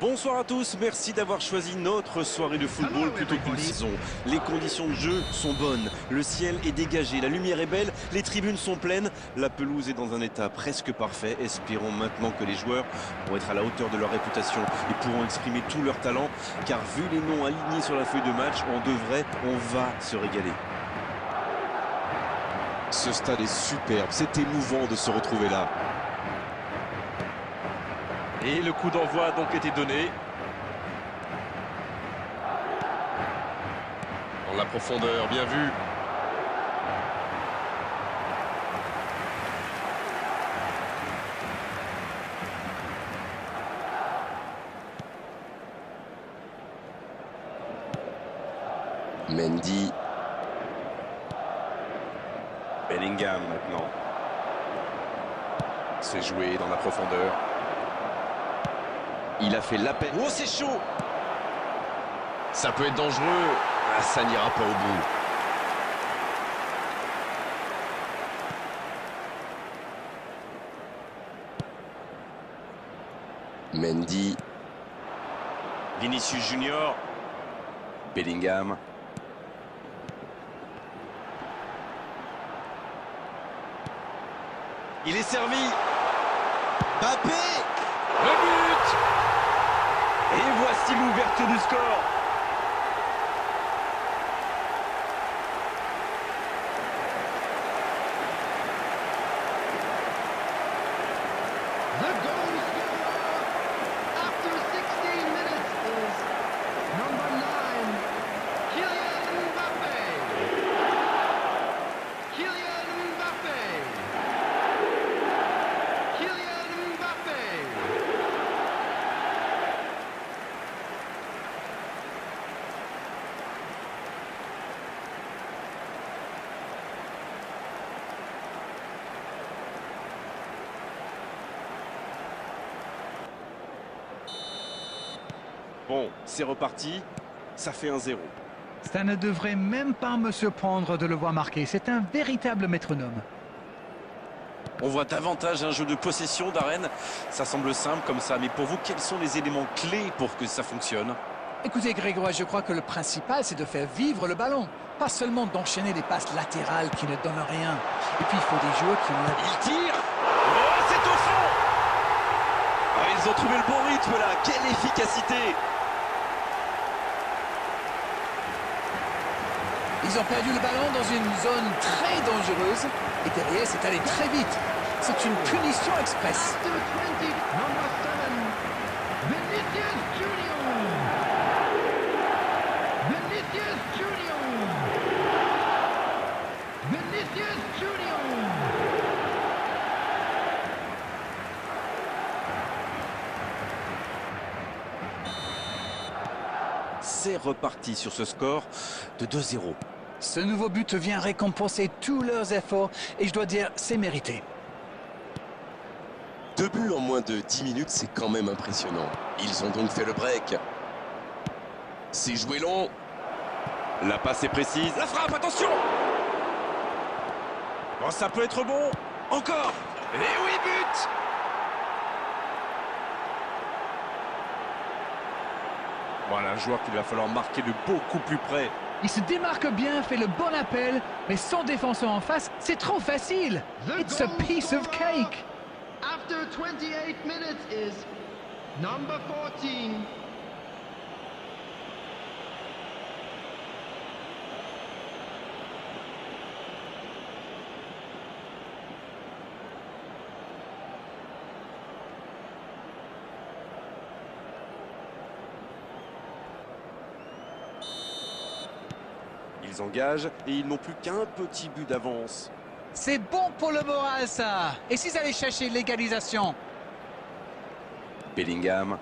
Bonsoir à tous, merci d'avoir choisi notre soirée de football plutôt qu'une saison. Les conditions de jeu sont bonnes, le ciel est dégagé, la lumière est belle, les tribunes sont pleines, la pelouse est dans un état presque parfait. Espérons maintenant que les joueurs vont être à la hauteur de leur réputation et pourront exprimer tout leur talent, car vu les noms alignés sur la feuille de match, on va se régaler. Ce stade est superbe, c'est émouvant de se retrouver là. Et le coup d'envoi a donc été donné. Dans la profondeur, bien vu. Mendy. Bellingham maintenant. C'est joué dans la profondeur. Il a fait l'appel. Oh, c'est chaud! Ça peut être dangereux. Ah, ça n'ira pas au bout. Mendy. Vinicius Junior. Bellingham. Il est servi. Mbappé. Le but! Et voici l'ouverture du score. The goal scorer after 16 minutes is number 9, Kylian Mbappé. Kylian Mbappé. Kylian Mbappé. Bon, c'est reparti. Ça fait 1-0. Ça ne devrait même pas me surprendre de le voir marquer. C'est un véritable métronome. On voit davantage un jeu de possession d'Arène. Ça semble simple comme ça, mais pour vous, quels sont les éléments clés pour que ça fonctionne? Écoutez Grégoire, je crois que le principal c'est de faire vivre le ballon, pas seulement d'enchaîner des passes latérales qui ne donnent rien. Et puis il faut des joueurs qui ont la... Il tire. Oh, c'est au fond. Ah, ils ont trouvé le bon rythme là. Quelle efficacité! Ils ont perdu le ballon dans une zone très dangereuse et derrière c'est allé très vite. C'est une punition express. After 20, number 7, Vinicius Junior. Vinicius Junior. Vinicius Junior. C'est reparti sur ce score de 2-0. Ce nouveau but vient récompenser tous leurs efforts et je dois dire c'est mérité. 2 buts en moins de 10 minutes, c'est quand même impressionnant. Ils ont donc fait le break. C'est joué long. La passe est précise. La frappe, attention! Oh, ça peut être bon. Encore. Et oui, but! Voilà un joueur qu'il va falloir marquer de beaucoup plus près. Il se démarque bien, fait le bon appel, mais sans défenseur en face, c'est trop facile. The It's a goal piece of scorer cake. after 28 minutes is number 14, Ils engagent et ils n'ont plus qu'un petit but d'avance. C'est bon pour le moral ça. Et s'ils allaient chercher l'égalisation? Bellingham.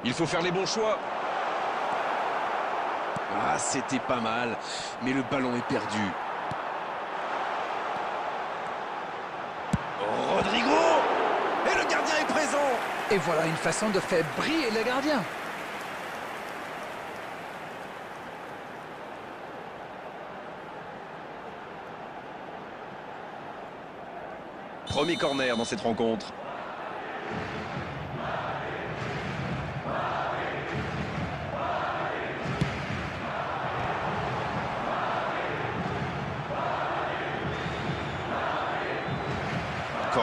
Il faut faire les bons choix. Ah, c'était pas mal, mais le ballon est perdu. Rodrigo! Et le gardien est présent! Et voilà une façon de faire briller le gardien. Premier corner dans cette rencontre.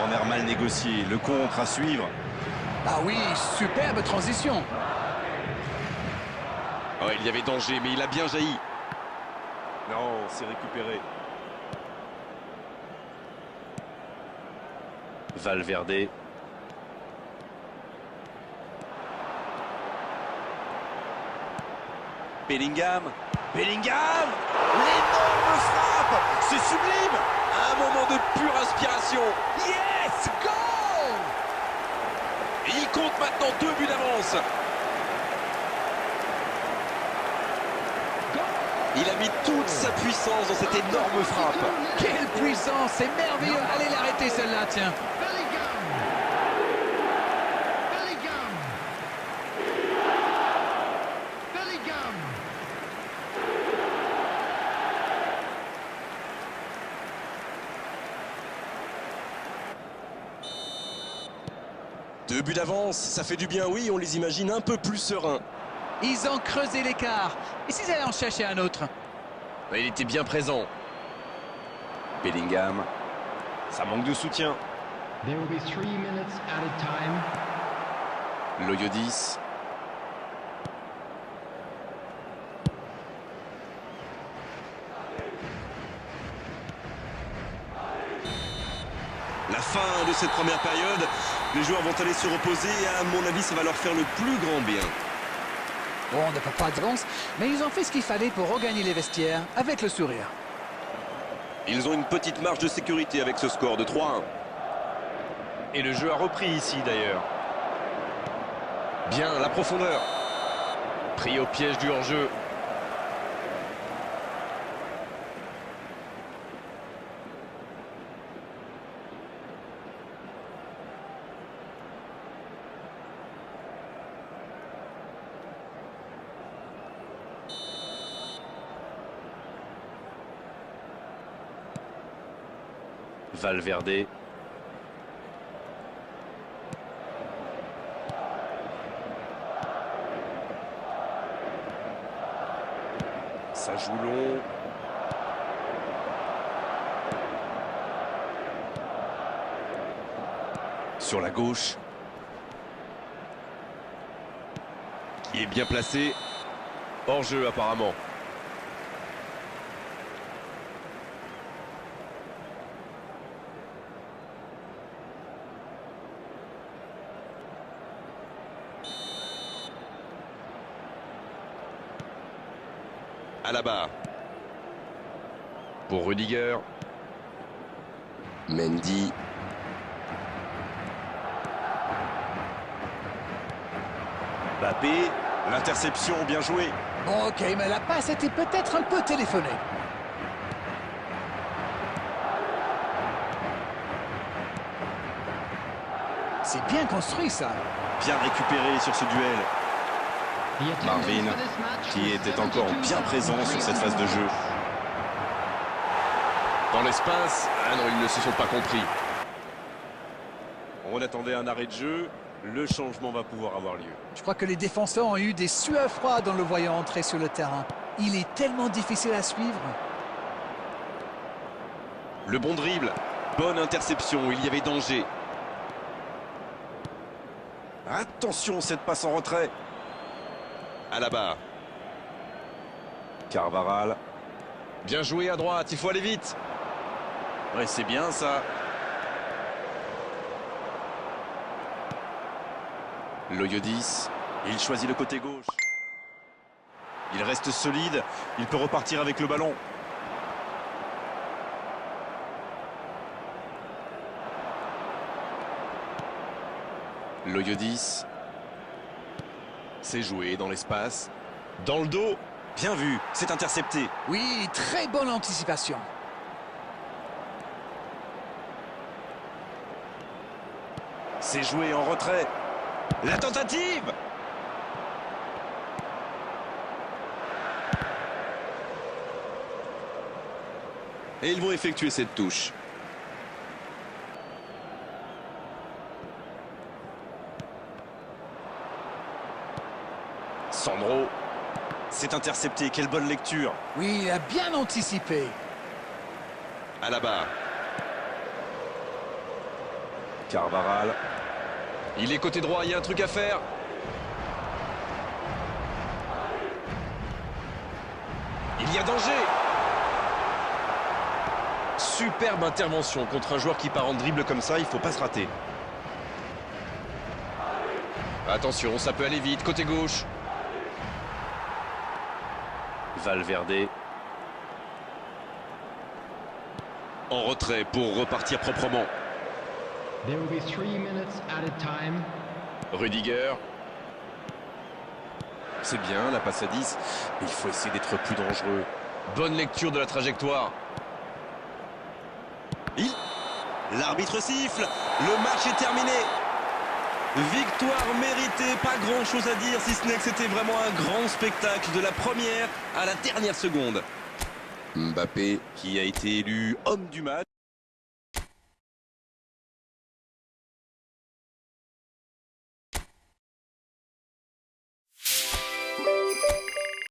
Corner mal négocié, le contre à suivre. Ah oui, superbe transition. Oh, il y avait danger, mais il a bien jailli. Non, c'est récupéré. Valverde. Bellingham. Bellingham. L'énorme frappe. C'est sublime. Un moment de pure inspiration. Yes, goal! Et il compte maintenant 2 buts d'avance. Il a mis toute sa puissance dans cette énorme frappe. Quelle puissance, c'est merveilleux. Allez l'arrêter celle-là, tiens. Bellingham. Bellingham. Bellingham. 2 buts d'avance, ça fait du bien, oui, on les imagine un peu plus sereins. Ils ont creusé l'écart. Et s'ils allaient en chercher un autre? Il était bien présent. Bellingham. Ça manque de soutien. There will be 3 minutes added time. Loyodis. La fin de cette première période, les joueurs vont aller se reposer et à mon avis ça va leur faire le plus grand bien. Bon, on n'a pas d'avance, mais ils ont fait ce qu'il fallait pour regagner les vestiaires avec le sourire. Ils ont une petite marge de sécurité avec ce score de 3-1. Et le jeu a repris ici d'ailleurs. Bien, la profondeur. Pris au piège du hors-jeu. Valverde. Ça joue long. Sur la gauche. Qui est bien placé. Hors-jeu apparemment. Alaba. Pour Rudiger. Mendy. Mbappé. L'interception, bien joué. Ok, mais la passe était peut-être un peu téléphonée. C'est bien construit, ça. Bien récupéré sur ce duel. The attendance Marvin, for this match qui was était encore bien présent sur cette phase de jeu. Dans l'espace. Ah non, ils ne se sont pas compris. On attendait un arrêt de jeu. Le changement va pouvoir avoir lieu. Je crois que les défenseurs ont eu des sueurs froides en le voyant entrer sur le terrain. Il est tellement difficile à suivre. Le bon dribble. Bonne interception, il y avait danger. Attention, cette passe en retrait. Alaba. Carvajal. Bien joué à droite, il faut aller vite. Ouais, c'est bien ça. Loyodis. Il choisit le côté gauche. Il reste solide. Il peut repartir avec le ballon. Loyodis. C'est joué dans l'espace. Dans le dos. Bien vu, c'est intercepté. Oui, très bonne anticipation. C'est joué en retrait. La tentative. Et ils vont effectuer cette touche. Sandro. C'est intercepté, quelle bonne lecture. Oui, il a bien anticipé. Alaba. Carvaral. Il est côté droit, il y a un truc à faire. Il y a danger. Superbe intervention contre un joueur qui part en dribble comme ça, il faut pas se rater. Attention, ça peut aller vite, côté gauche. Valverde. En retrait pour repartir proprement. There will be 3 minutes added time. Rudiger. C'est bien, la passe à 10, mais il faut essayer d'être plus dangereux. Bonne lecture de la trajectoire. L'arbitre siffle, le match est terminé. Victoire méritée, pas grand chose à dire, si ce n'est que c'était vraiment un grand spectacle de la première à la dernière seconde. Mbappé. Qui a été élu homme du match.